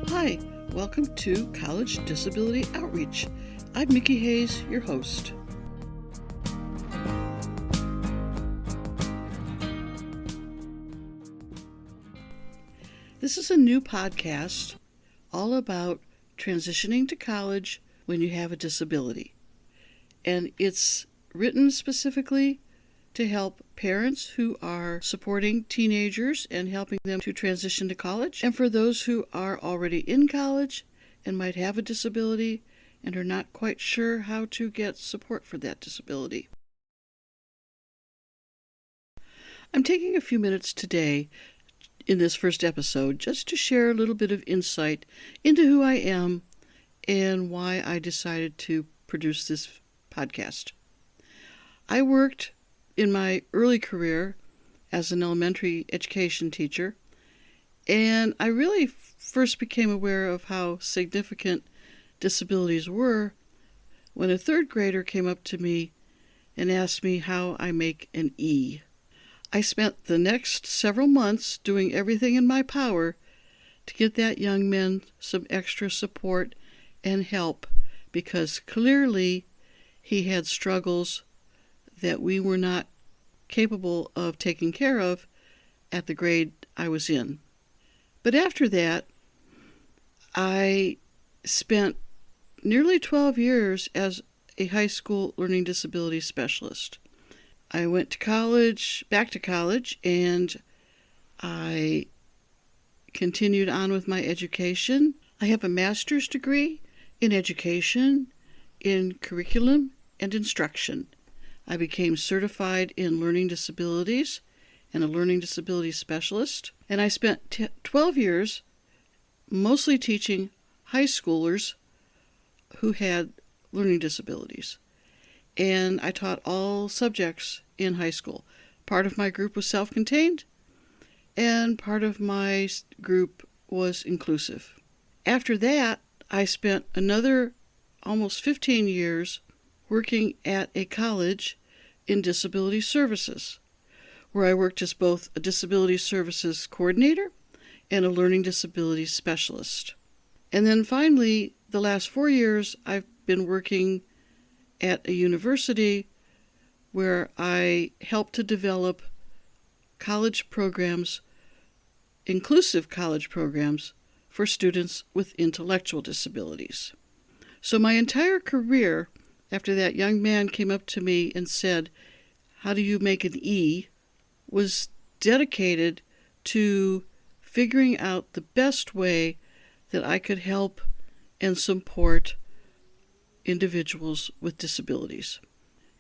Hi, welcome to College Disability Outreach. I'm Mickie Hayes, your host. This is a new podcast all about transitioning to college when you have a disability. And it's written specifically to help parents who are supporting teenagers and helping them to transition to college, and for those who are already in college and might have a disability and are not quite sure how to get support for that disability. I'm taking a few minutes today in this first episode just to share a little bit of insight into who I am and why I decided to produce this podcast. I worked in my early career as an elementary education teacher, and I really first became aware of how significant disabilities were when a third grader came up to me and asked me how I make an E. I spent the next several months doing everything in my power to get that young man some extra support and help, because clearly he had struggles that we were not capable of taking care of at the grade I was in. But after that, I spent nearly 12 years as a high school learning disability specialist. I went to college, back to college, and I continued on with my education. I have a master's degree in education, in curriculum, and instruction. I became certified in learning disabilities and a learning disability specialist, and I spent 12 years mostly teaching high schoolers who had learning disabilities. And I taught all subjects in high school. Part of my group was self-contained, and part of my group was inclusive. After that, I spent another almost 15 years working at a college in disability services, where I worked as both a disability services coordinator and a learning disability specialist. And then finally, the last 4 years, I've been working at a university where I helped to develop college programs, inclusive college programs, for students with intellectual disabilities. So my entire career, after that young man came up to me and said, "How do you make an E?" was dedicated to figuring out the best way that I could help and support individuals with disabilities.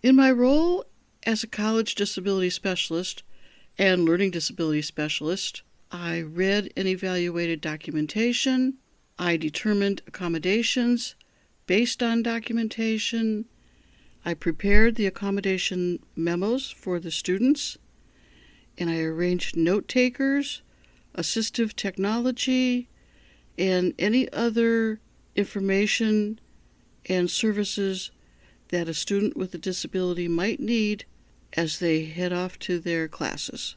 In my role as a college disability specialist and learning disability specialist, I read and evaluated documentation. I determined accommodations based on documentation. I prepared the accommodation memos for the students, and I arranged note takers, assistive technology, and any other information and services that a student with a disability might need as they head off to their classes.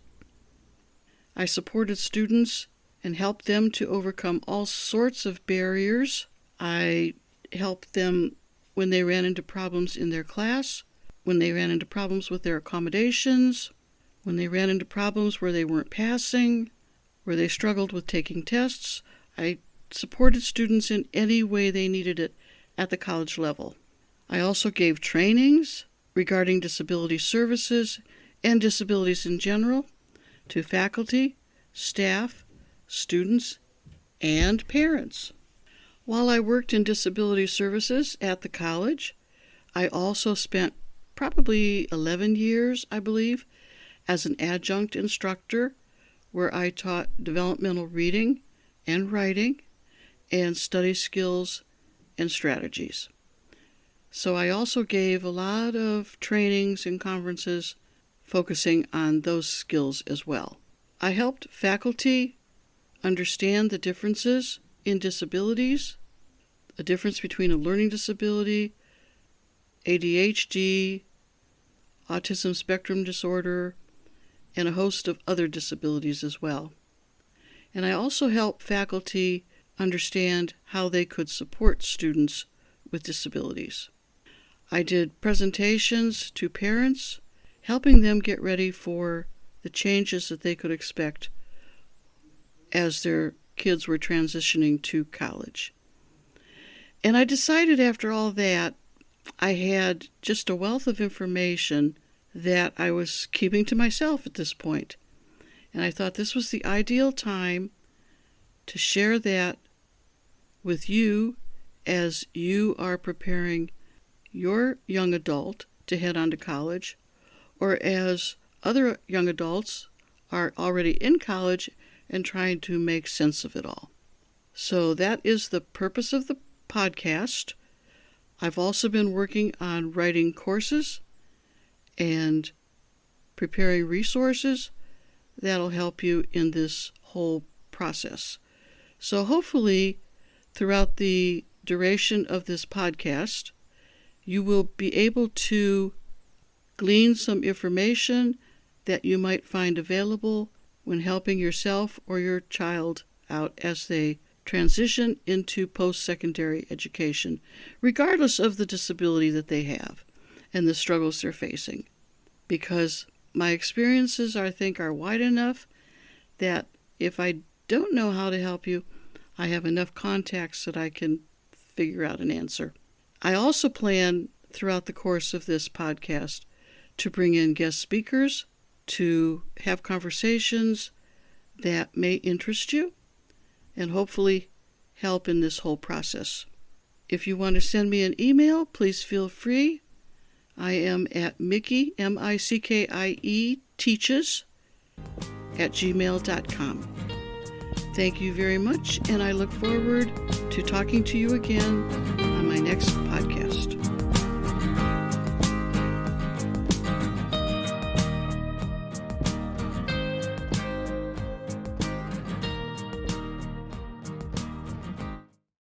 I supported students and helped them to overcome all sorts of barriers. I helped them when they ran into problems in their class, when they ran into problems with their accommodations, when they ran into problems where they weren't passing, where they struggled with taking tests. I supported students in any way they needed it at the college level. I also gave trainings regarding disability services and disabilities in general to faculty, staff, students, and parents. While I worked in disability services at the college, I also spent probably 11 years, I believe, as an adjunct instructor where I taught developmental reading and writing and study skills and strategies. So I also gave a lot of trainings and conferences focusing on those skills as well. I helped faculty understand the differences in disabilities, a difference between a learning disability, ADHD, autism spectrum disorder, and a host of other disabilities as well. And I also help faculty understand how they could support students with disabilities. I did presentations to parents, helping them get ready for the changes that they could expect as their kids were transitioning to college. And I decided after all that, I had just a wealth of information that I was keeping to myself at this point. And I thought this was the ideal time to share that with you as you are preparing your young adult to head on to college, or as other young adults are already in college and trying to make sense of it all. So that is the purpose of the podcast. I've also been working on writing courses and preparing resources that'll help you in this whole process. So hopefully, throughout the duration of this podcast, you will be able to glean some information that you might find available when helping yourself or your child out as they transition into post-secondary education, regardless of the disability that they have and the struggles they're facing. Because my experiences, I think, are wide enough that if I don't know how to help you, I have enough contacts that I can figure out an answer. I also plan throughout the course of this podcast to bring in guest speakers to have conversations that may interest you and hopefully help in this whole process. If you want to send me an email, please feel free. I am at Mickie, M-I-C-K-I-E, teaches @gmail.com. Thank you very much, and I look forward to talking to you again on my next